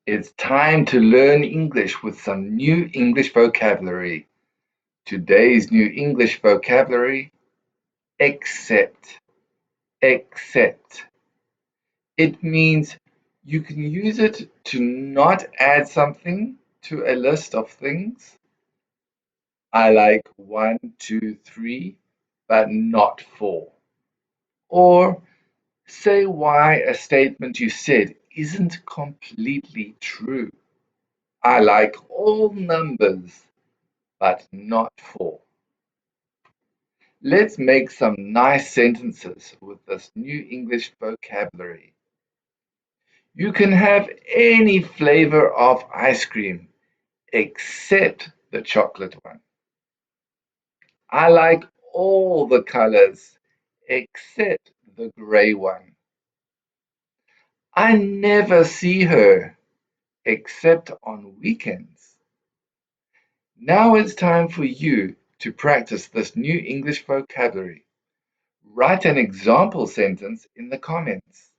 It's time to learn English with some new English vocabulary. Today's new English vocabulary, except. Except. It means you can use it to not add something to a list of things. I like one, two, three, but not four. Or say why a statement you said isn't completely true. I like all numbers, but not four. Let's make some nice sentences with this new English vocabulary. You can have any flavor of ice cream except the chocolate one. I like all the colors except the gray one. I never see her except on weekends. Now it's time for you to practice this new English vocabulary. Write an example sentence in the comments.